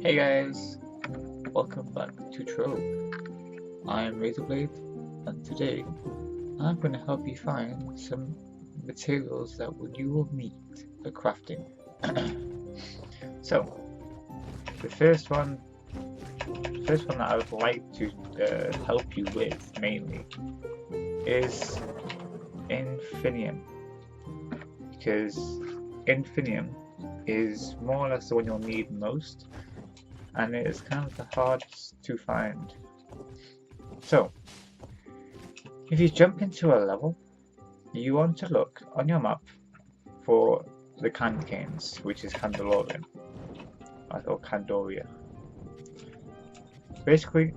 Hey guys, welcome back to Trove. I'm Razorblade, and today I'm going to help you find some materials that you will need for crafting. So, the first one that I would like to help you with mainly is Infinium, because Infinium is more or less the one you'll need most, and it is kind of the hardest to find. So, if you jump into a level, you want to look on your map for the candy canes, which is Candelorian, or Candoria. Basically,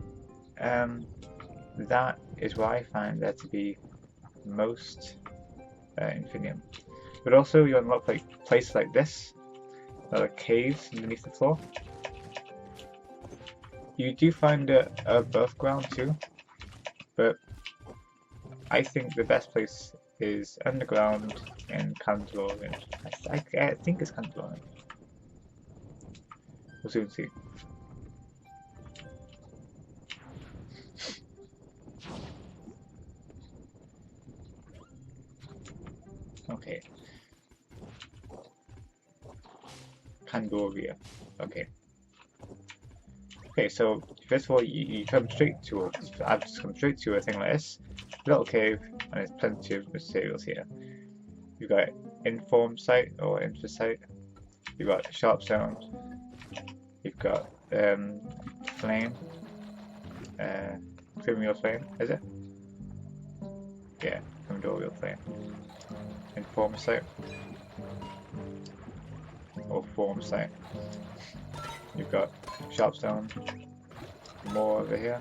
that is where I find there to be most Infinium. But also, you unlock like places like this, that are caves underneath the floor. You do find it above ground too, but I think the best place is underground in Candelorian. I think it's Candelorian. We'll soon see. Okay. Candoria. Okay. Okay, so first of all, you come straight to I've just come straight to a thing like this, little cave, and there's plenty of materials here. You've got inform site or infosite. You've got sharp stone. You've got flame. Criminal flame, is it? Yeah, criminal flame. Inform site or form site. You've got sharpstone, more over here.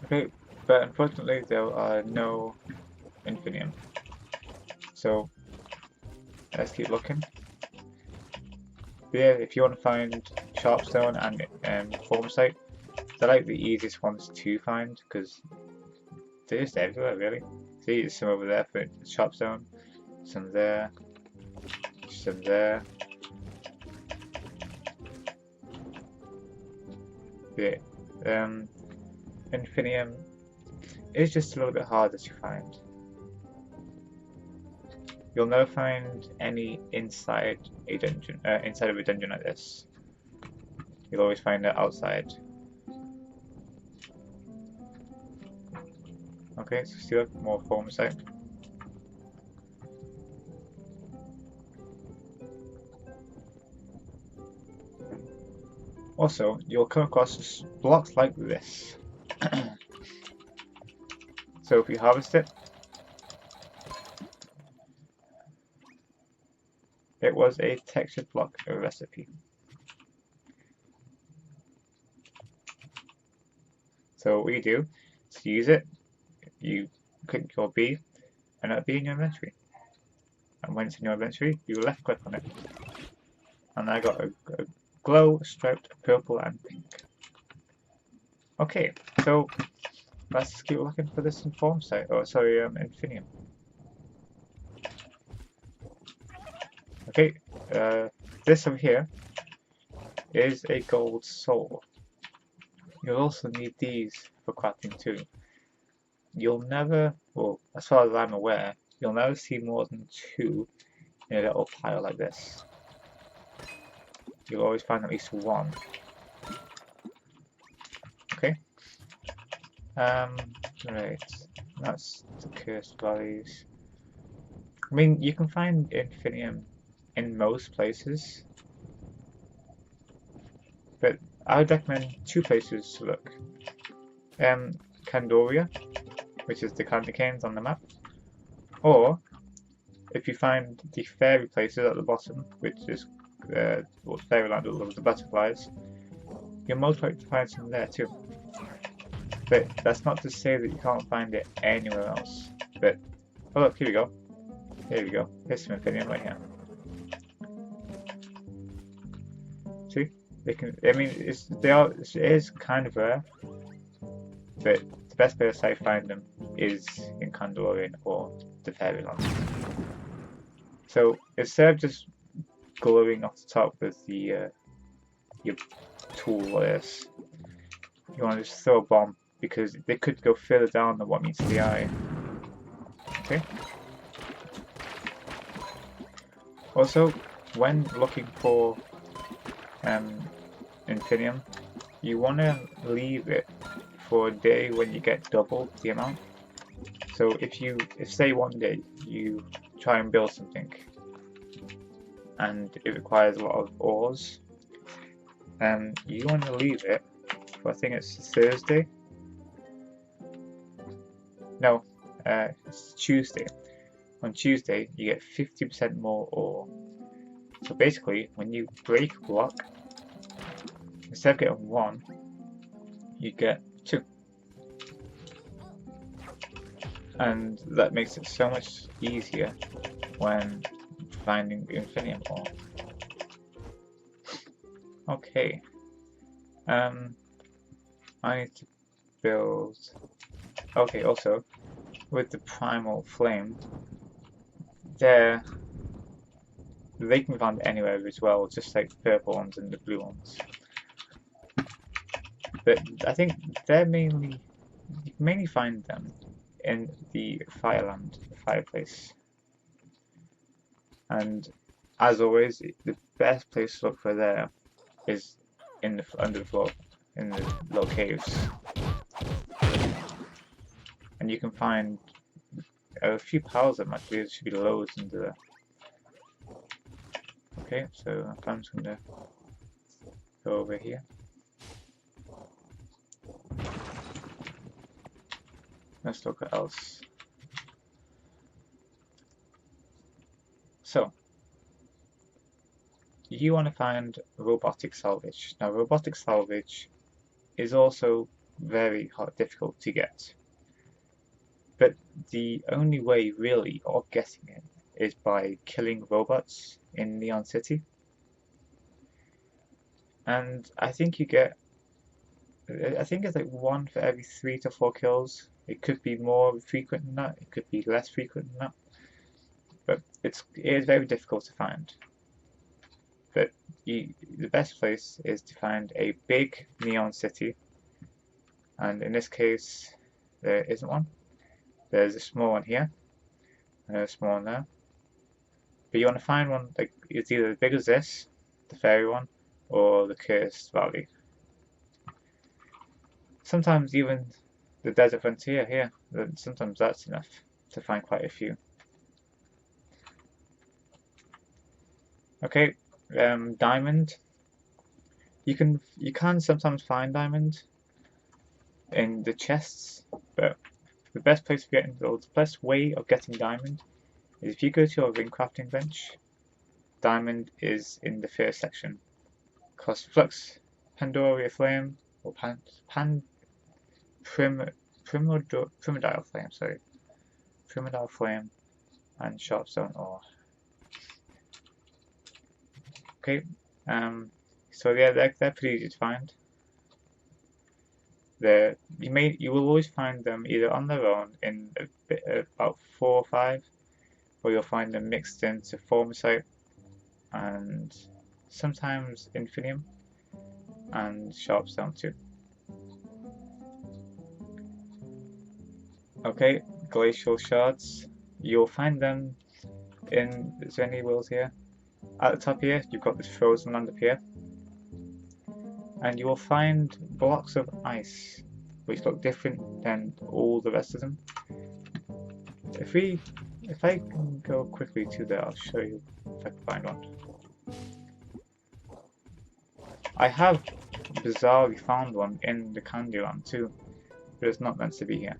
Okay, but unfortunately there are no Infinium. So let's keep looking. But yeah, if you want to find sharpstone and form site, they're like the easiest ones to find because they're just everywhere really. See, there's some over there for sharpstone, some there, some there. Yeah, Infinium is just a little bit harder to find. You'll never find any inside a dungeon, inside of a dungeon like this. You'll always find it outside. Okay, so still more form site. Also, you'll come across blocks like this. So if you harvest it, it was a textured block recipe. So what you do is to use it, you click your B, and it'll be in your inventory. And when it's in your inventory, you left click on it. And I got a glow striped purple and pink. Okay, so let's keep looking for this inform site. Oh, sorry, Infinium. Okay, this over here is a gold soul. You'll also need these for crafting too. You'll never, well, as far as I'm aware, you'll never see more than 2 in a little pile like this. You'll always find at least 1. Okay. Right. That's the cursed valleys. I mean, you can find Infinium in most places, but I would recommend 2 places to look. Candoria, which is the candy canes on the map, or if you find the fairy places at the bottom, which is fairyland with all of the butterflies, you're most likely to find some there too. But that's not to say that you can't find it anywhere else. But oh look, here we go. Here we go. Here's some Infinium right here. See, they can. I mean, it is kind of rare, but the best place I find them is in Candelorian or the Fairyland. So instead of just glowing off the top with the your tool like this. You want to just throw a bomb because they could go further down than what meets the eye. Okay. Also, when looking for Infinium, you want to leave it for a day when you get double the amount. So if say one day you try and build something and it requires a lot of ores, you want to leave it for, I think it's Thursday. No, it's Tuesday. On Tuesday you get 50% more ore. So basically, when you break a block, instead of getting 1, you get 2. And that makes it so much easier when finding Infinium ore. Okay. I need to build... Okay, also, with the primal flame, they can be found anywhere as well, just like the purple ones and the blue ones. But I think they're you can mainly find them in the Fireland, the fireplace. And as always, the best place to look for there is in the under the floor, in the little caves. And you can find a few piles of them. Actually, there should be loads under there. Okay, so I'm just gonna go over here. Let's look at else. So, you want to find Robotic Salvage. Now, Robotic Salvage is also very difficult to get. But the only way, really, of getting it is by killing robots in Neon City. And I think you get... I think it's like 1 for every 3 to 4 kills. It could be more frequent than that, it could be less frequent than that. But it is very difficult to find. But the best place is to find a big neon city. And in this case, there isn't one. There's a small one here, and a small one there. But you want to find one like it's either as big as this, the fairy one, or the cursed valley. Sometimes even the desert frontier here, sometimes that's enough to find quite a few. Okay, diamond. You can sometimes find diamond in the chests, but the best place for getting the best way of getting diamond is if you go to your ring crafting bench. Diamond is in the first section. Because Flux, Pandoria Flame, or Primordial Flame, sorry. Primordial Flame and Sharpstone Ore. Okay, so yeah, they're pretty easy to find. You will always find them either on their own in about 4 or 5, or you'll find them mixed into Formosite and sometimes Infinium and Sharpstone too. Okay, glacial shards. You'll find them in... Is there any wheels here? At the top here, you've got this frozen land up here. And you will find blocks of ice, which look different than all the rest of them. If I can go quickly to there, I'll show you if I can find one. I have bizarrely found one in the Candyland too, but it's not meant to be here.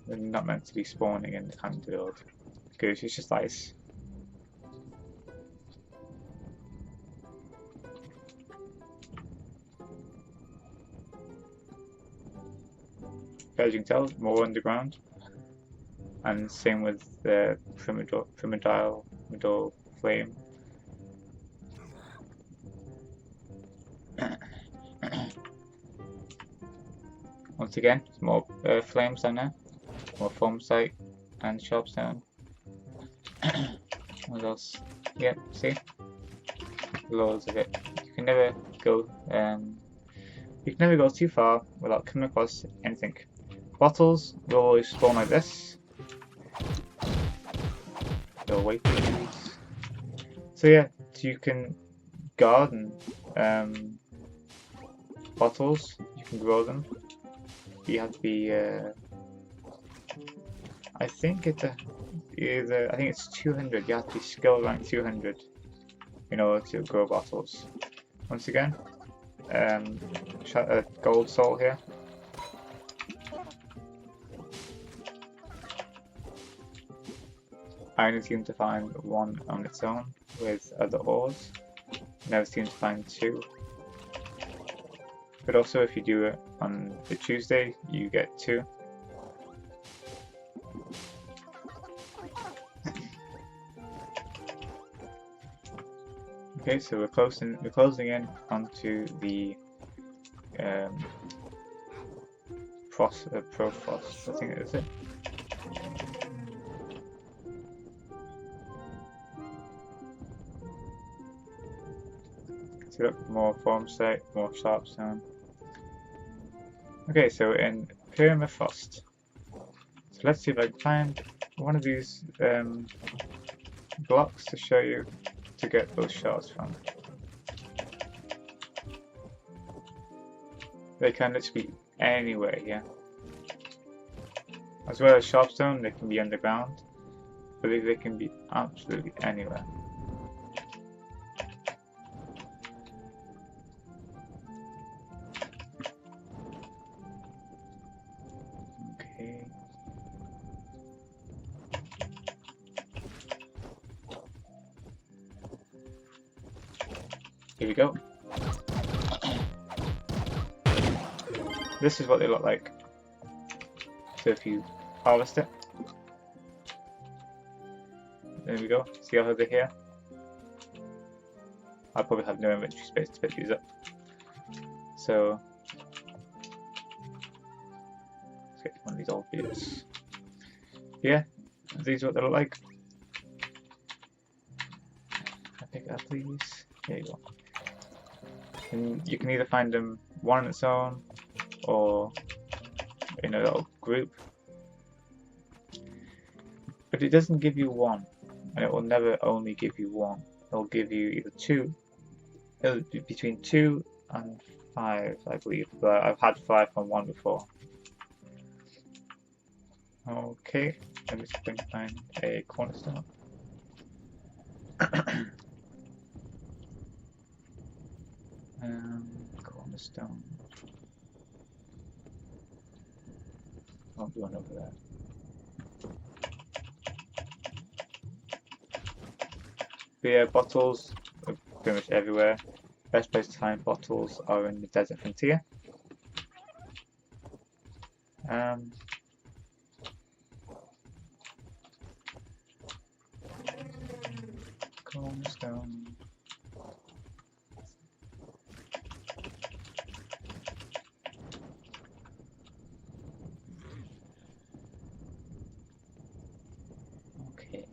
They're not meant to be spawning in the Candy world, because it's just ice. As you can tell, more underground, and same with the Primordial Flame. Once again, more flames down there, more Formosite and Sharpstone. What else? Yeah, see? Loads of it. You can never go too far without coming across anything. Bottles will always spawn like this. Go away please. So yeah, you can garden bottles, you can grow them. You have to be I think it's 200. You have to be skill rank 200 in order to grow bottles. Once again, gold soul here. I only seem to find one on its own with other ores. Never seem to find two. But also if you do it on the Tuesday, you get two. Okay, so we're closing in onto the Profrost, I think it is it. So look, more form state, more sharp zone. Okay, so in Permafrost. So let's see if I can find one of these blocks to show you to get those shards from. They can literally be anywhere here. As well as sharpstone, they can be underground, but they can be absolutely anywhere. Okay. Here we go. This is what they look like. So if you harvest it, there we go. See how they're here? I probably have no inventory space to pick these up. So let's get one of these old beers. Yeah, these are what they look like. Can I pick it up please? There you go. And you can either find them one on its own or in a little group. But it doesn't give you one, and it will never only give you one. It'll give you either two, it'll be between 2 and 5, I believe, but I've had 5 on one before. Okay, let me see if I can find a cornerstone. Cornerstone. I'll do one over there. Beer bottles are pretty much everywhere. Best place to find bottles are in the desert frontier. Cornerstone. Okay.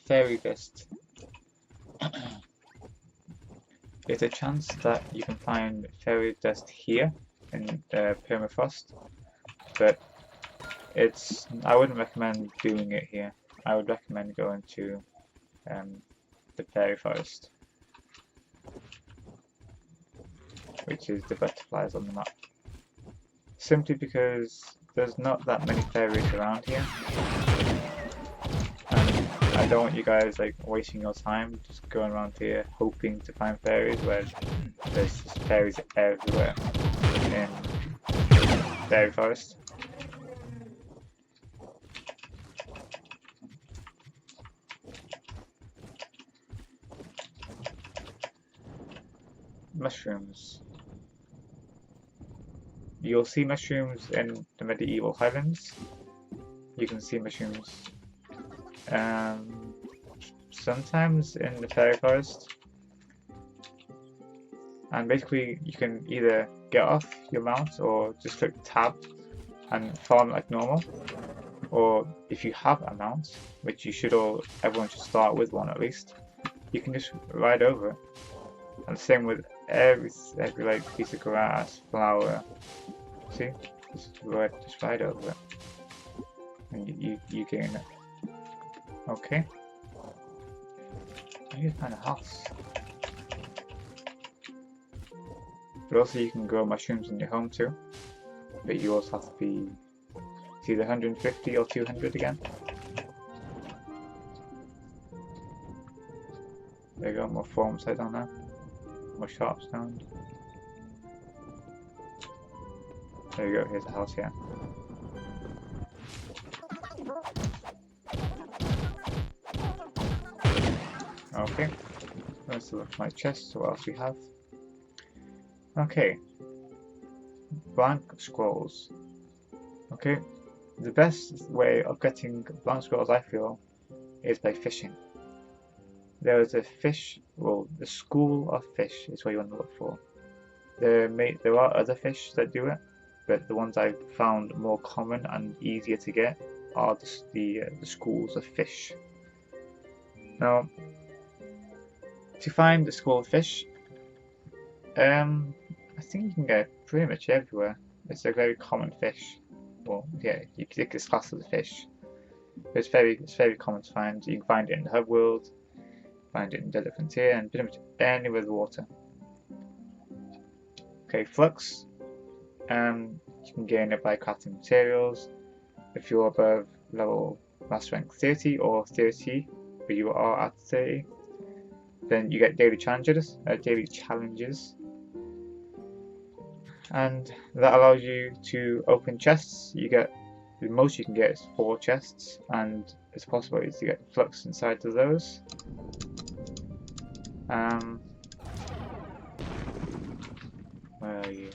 Fairy Dust. There's a chance that you can find fairy dust here in Permafrost, but I wouldn't recommend doing it here. I would recommend going to the fairy forest, which is the butterflies on the map. Simply because there's not that many fairies around here. I don't want you guys like wasting your time just going around here hoping to find fairies where there's just fairies everywhere in Fairy Forest. Mushrooms. You'll see mushrooms in the medieval highlands. You can see mushrooms sometimes in the fairy forest, and basically you can either get off your mount or just click tab and farm like normal. or if you have a mount, which you should everyone should start with one at least, you can just ride over it. And the same with every like piece of grass, flower. See, just ride over it, and you gain it. Okay. I need to find a house. But also you can grow mushrooms in your home too. But you also have to be, it's either 150 or 200 again. There you go, more forms head on there. More sharp stones. There you go, here's a house here. Okay, let's look at my chest, what else we have. Okay, blank scrolls. Okay, the best way of getting blank scrolls, I feel, is by fishing. There is a fish, well, the school of fish is what you want to look for. There are other fish that do it, but the ones I've found more common and easier to get are the schools of fish. Now, to find the school of fish, I think you can get it pretty much everywhere. It's a very common fish. Well, yeah, you can take this class as a fish. But it's very common to find. You can find it in the hub world, find it in Desert Frontier, and pretty much anywhere with water. Okay, flux. You can gain it by crafting materials. If you're above level master rank 30 or 30, but you are at 30, then you get daily challenges. And that allows you to open chests. You get, the most you can get is 4 chests, and it's possible to get flux inside of those. Where are you?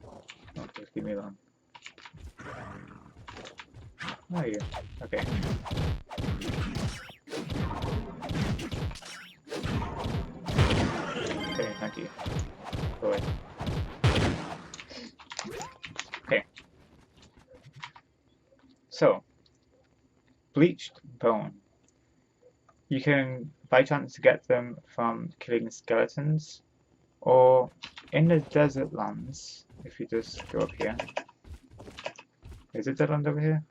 Oh, just leave me alone. Where are you? Okay. Okay, thank you. Go away. Okay. So, bleached bone. You can, by chance, get them from killing skeletons, or in the desert lands. If you just go up here, is it dead land over here?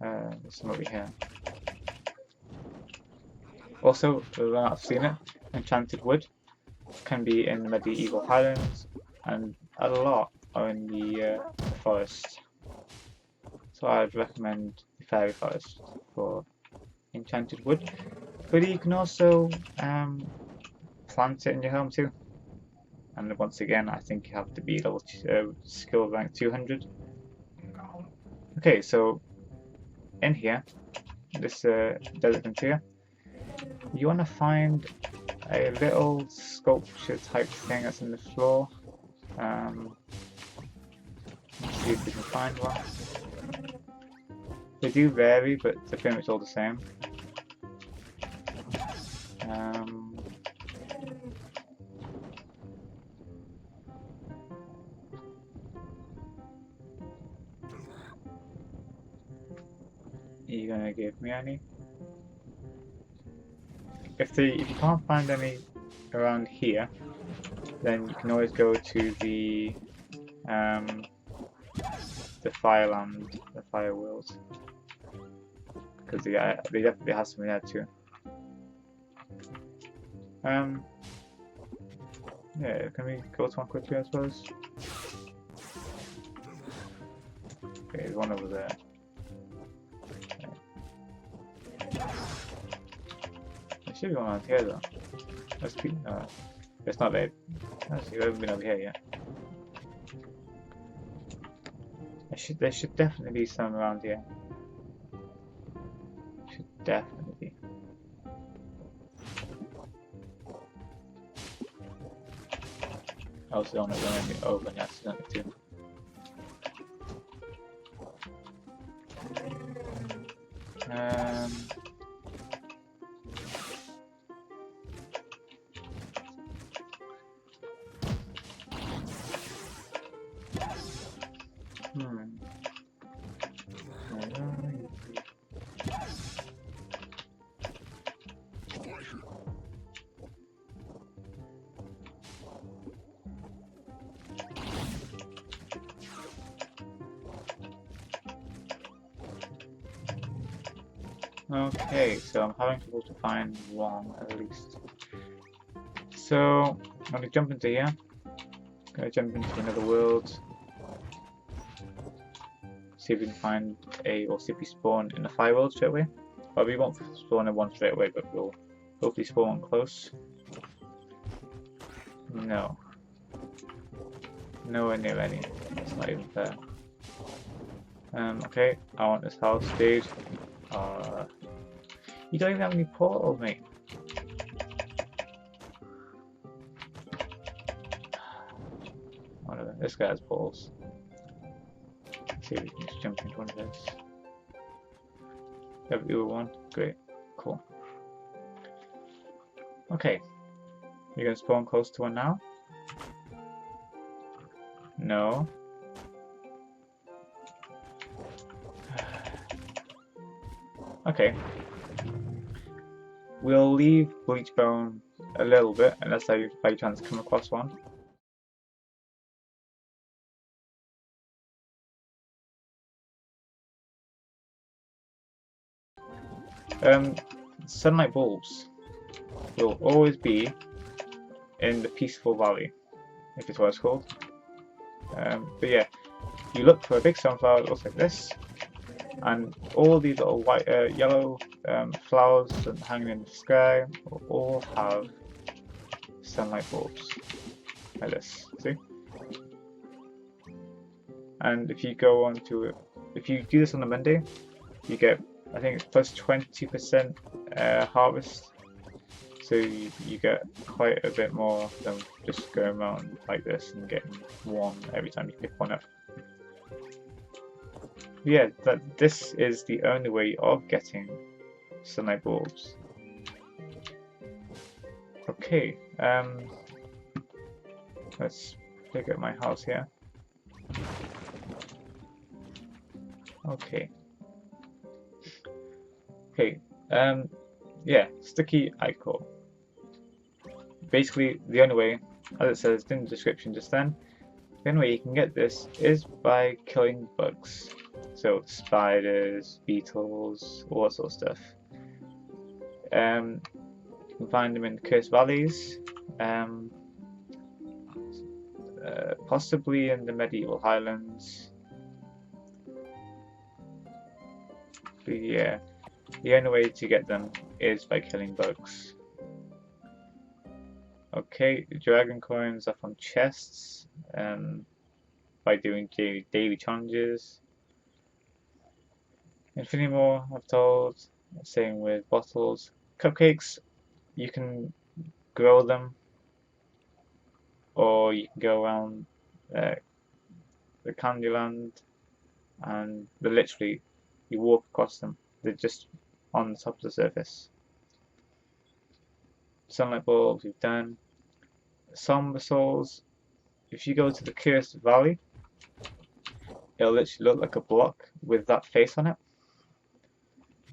There's some over here. Also, whether I've seen it, enchanted wood can be in the medieval highlands, and a lot are in the forest. So I'd recommend the fairy forest for enchanted wood. But you can also plant it in your home too. And once again, I think you have to be level skill rank 200. Okay, so in here, this desert frontier, you want to find a little sculpture type thing that's in the floor. Let's see if we can find one. They do vary, but they're pretty much all the same. Are you gonna give me any? If you can't find any around here, then you can always go to the Fireland, the Fire World, because they definitely have something there too. Yeah, can we go to one quickly, I suppose? Okay, there's one over there. There should be one around here though. Let's keep, it's not there. Let's see, we haven't been over here yet. There should definitely be some around here. Should definitely be. I also don't know when it open accidentally too. Okay, so I'm having trouble to find one at least. So I'm gonna jump into here. Gonna jump into another world. See if we can find or see if we spawn in the fire world straight away. Well, we won't spawn in one straight away, but we'll hopefully spawn close. No. Nowhere near any. It's not even fair. Okay, I want this house, dude. You don't even have any portals, mate. Whatever, this guy has portals. Let's see if we can just jump into one of those. Have you one? Great, cool. Okay, you're gonna spawn close to one now? No. Okay. We'll leave Bleachbone a little bit unless I by chance come across one. Sunlight bulbs will always be in the Peaceful Valley, if it's what it's called. But yeah, you look for a big sunflower that looks like this, and all these little white, yellow flowers hanging in the sky will all have sunlight bulbs like this. See? And if you go on to it, if you do this on a Monday, you get, I think it's plus 20% harvest. So you get quite a bit more than just going around like this and getting one every time you pick one up. Yeah, this is the only way of getting sunlight bulbs. Okay, let's pick up my house here. Okay. Okay, yeah, sticky ichor. Basically, the only way, as it says in the description just then, the only way you can get this is by killing bugs. So spiders, beetles, all that sort of stuff. You can find them in cursed valleys, possibly in the medieval highlands. But yeah, the only way to get them is by killing bugs. Okay, the dragon coins are from chests, by doing daily challenges. Infinium, I've told, same with bottles. Cupcakes, you can grow them, or you can go around the Candyland, and they're literally, you walk across them, they're just on the top of the surface. Sunlight bulbs, we've done. Somber souls, if you go to the Cursed Valley, it'll literally look like a block with that face on it.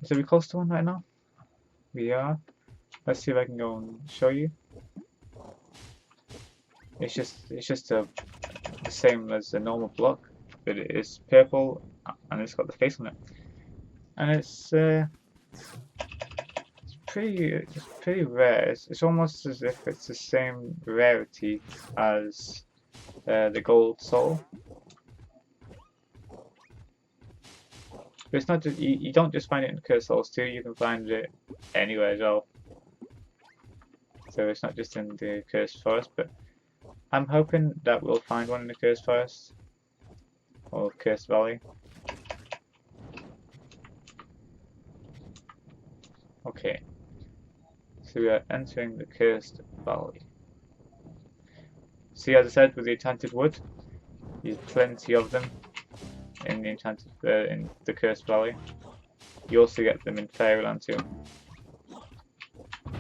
So we're close to one right now? We are. Let's see if I can go and show you. It's just the same as a normal block, but it is purple and it's got the face on it. And it's pretty rare. It's almost as if it's the same rarity as the gold soul. But it's not just, you don't just find it in Cursed Souls 2, you can find it anywhere as well. So it's not just in the Cursed Forest, but I'm hoping that we'll find one in the Cursed Forest or Cursed Valley. Okay, so we are entering the Cursed Valley. See, as I said, with the enchanted wood, there's plenty of them in the enchanted in the Cursed Valley. You also get them in Fairyland too.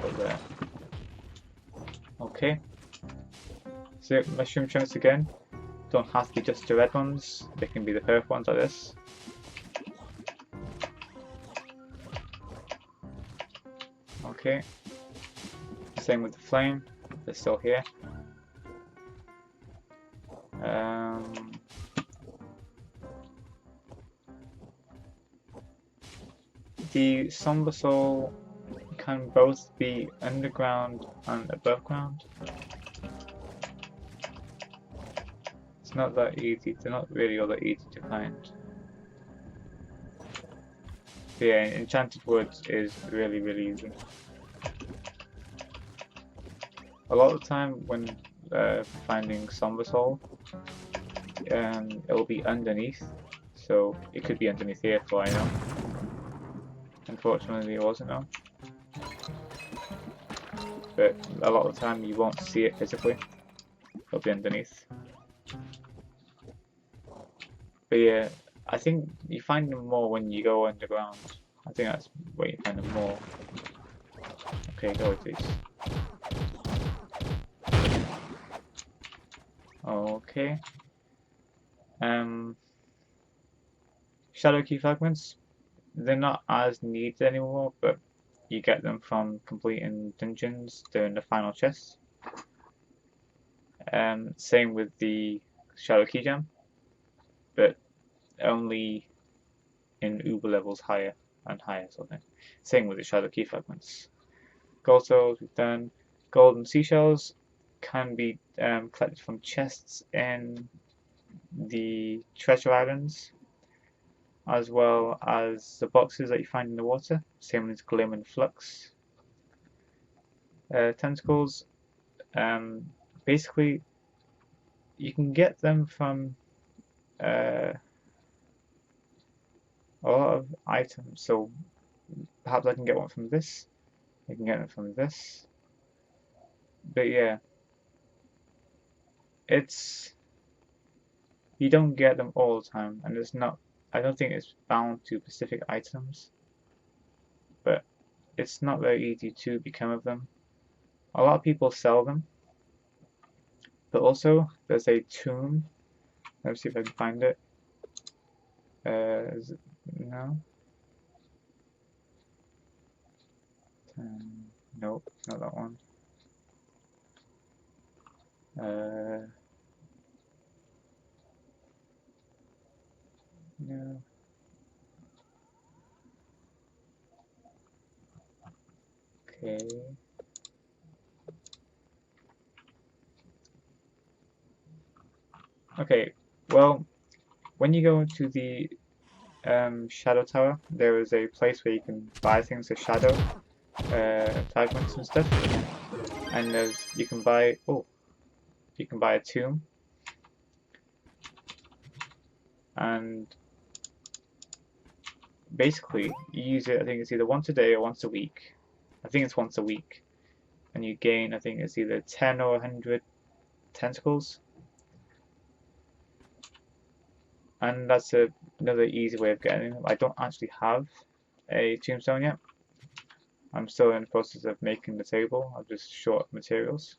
Over there. Okay. So mushroom chunks again. Don't have to be just the red ones, they can be the purple ones like this. Okay. Same with the flame, they're still here. The Somber Soul can both be underground and above ground. It's not that easy, they're not really all that easy to find. But yeah, Enchanted Woods is really easy. A lot of the time when finding Somber Soul, it'll be underneath, so it could be underneath here for all I know. Unfortunately it wasn't though. But a lot of the time you won't see it physically, it'll be underneath. But yeah, I think you find them more when you go underground. I think that's where you find them more. Okay, go with these. Okay. Shadow key fragments. They're not as needed anymore, but you get them from completing dungeons during the final chest. Same with the Shadow key gem, but only in Uber levels higher and higher, sort of thing. Same with the Shadow key fragments. Gold souls we've done. Golden seashells can be collected from chests in the treasure islands, as well as the boxes that you find in the water. Same with Glim and Flux. Tentacles, basically you can get them from a lot of items. So perhaps I can get one from this. I can get it from this. But yeah, you don't get them all the time, and it's not. I don't think it's bound to specific items, but it's not very easy to become of them. A lot of people sell them, but also there's a tomb. Let's see if I can find it. No? Nope, not that one. No. Okay. Okay, well, when you go into the Shadow Tower, there is a place where you can buy things as shadow fragments and stuff, and you can buy a tomb, and basically you use it. I think it's either once a day or once a week. I think it's once a week, and you gain, I think it's either 10 or 100 tentacles, and that's another easy way of getting them. I don't actually have a tombstone yet. I'm still in the process of making the table. I'm just short of materials.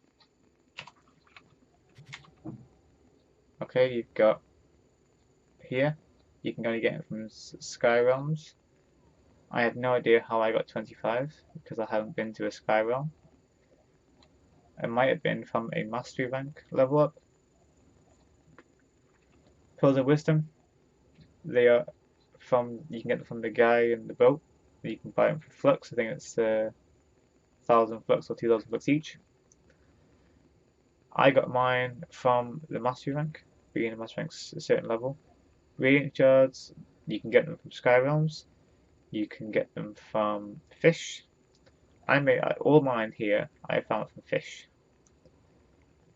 Okay, you've got here. You can only get it from Sky Realms. I have no idea how I got 25 because I haven't been to a Sky Realm. It might have been from a Mastery rank level up. Pearls of Wisdom. They are you can get them from the guy in the boat. You can buy them for Flux. I think it's 1,000 Flux or 2,000 Flux each. I got mine from the Mastery rank, being the Mastery rank's a certain level. Radiant Shards, you can get them from Sky Realms. You can get them from fish. I made all mine here. I found from fish,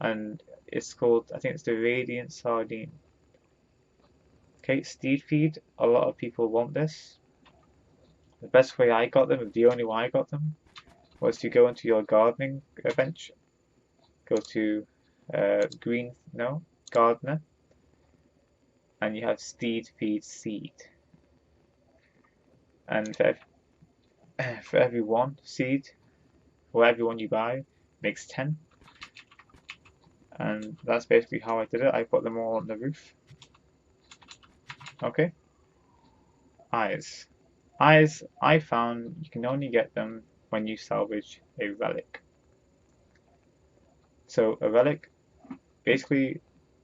and it's called. I think it's the Radiant Sardine. Okay, Steed Feed. A lot of people want this. The best way I got them, the only way I got them, was to go into your gardening bench. Go to Gardener, and you have Steed Feed Seed. And for every one seed, or every one you buy, makes 10. And that's basically how I did it. I put them all on the roof. Okay. Eyes. Eyes, I found you can only get them when you salvage a relic. So a relic, basically,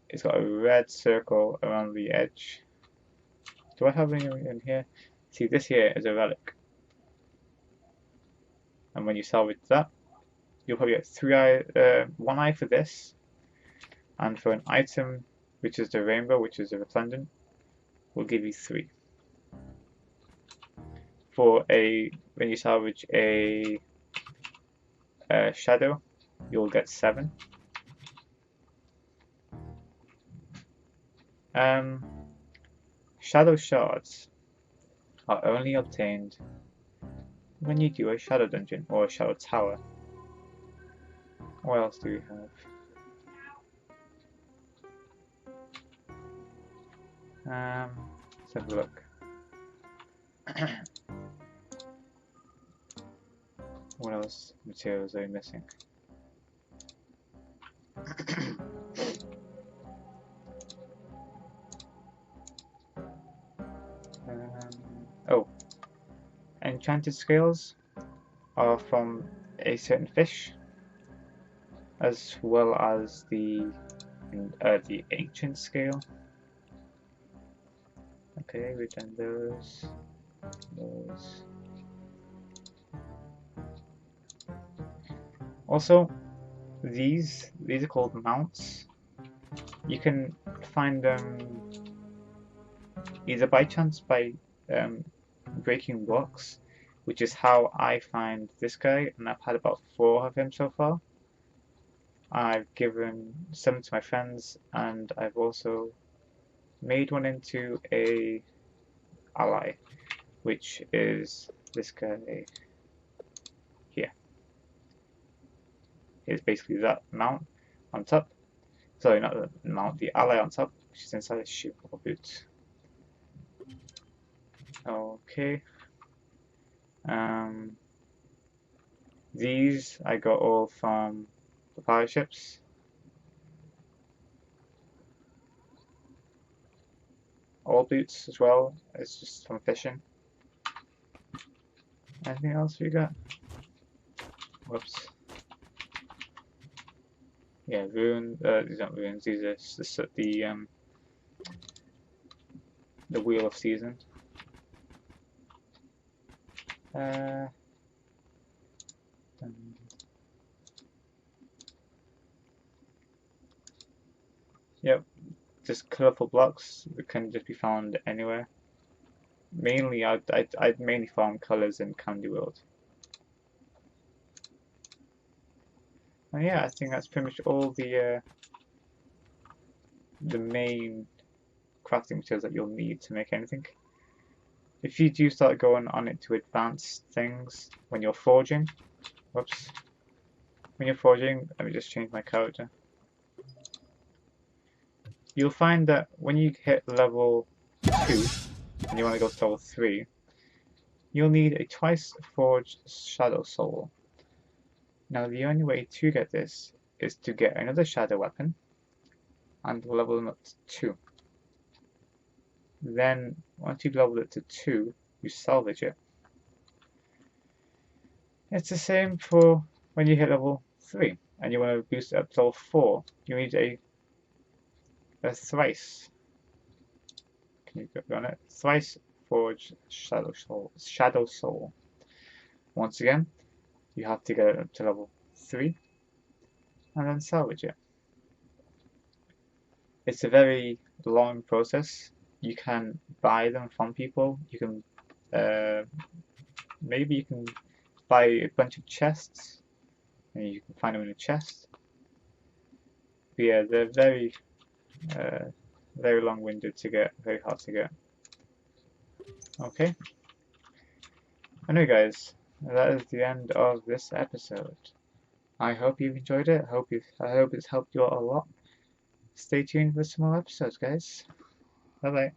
it's got a red circle around the edge. Do I have any in here? See, this here is a relic. And when you salvage that, you'll probably get one eye for this, and for an item, which is the rainbow, which is a resplendent, we'll give you 3. When you salvage a shadow, you'll get 7. Shadow shards are only obtained when you do a shadow dungeon or a shadow tower. What else do we have? Let's have a look. What else materials are we missing? Oh, enchanted scales are from a certain fish, as well as the ancient scale. Okay, we've done those. Also, these are called mounts. You can find them either by chance by breaking blocks, which is how I find this guy, and I've had about 4 of him so far. I've given some to my friends, and I've also made one into a ally, which is this guy here. It's basically that mount on top. Sorry, not the mount, the ally on top, which is inside a shoe or boot. Okay. These I got all from the pirate ships. All boots as well. It's just from fishing. Anything else we got? Whoops. Yeah, rune. These aren't runes. These are just the wheel of season. Yep, just colourful blocks that can just be found anywhere. Mainly, I'd mainly found colours in Candy World. And yeah, I think that's pretty much all the main crafting materials that you'll need to make anything. If you do start going on it to advanced things when you're forging, whoops, when you're forging, let me just change my character. You'll find that when you hit level 2 and you want to go to level 3, you'll need a twice forged shadow soul. Now the only way to get this is to get another shadow weapon and level them up to 2. Then once you've leveled it to 2, you salvage it. It's the same for when you hit level 3 and you want to boost it up to level 4. You need a thrice. Can you go on it? Thrice forged shadow soul. Once again, you have to get it up to level 3 and then salvage it. It's a very long process. You can buy them from people. You can maybe you can buy a bunch of chests, and you can find them in a chest. But yeah, they're very very long-winded to get, very hard to get. Okay. Anyway, guys, that is the end of this episode. I hope you've enjoyed it. I hope it's helped you out a lot. Stay tuned for some more episodes, guys. Bye bye.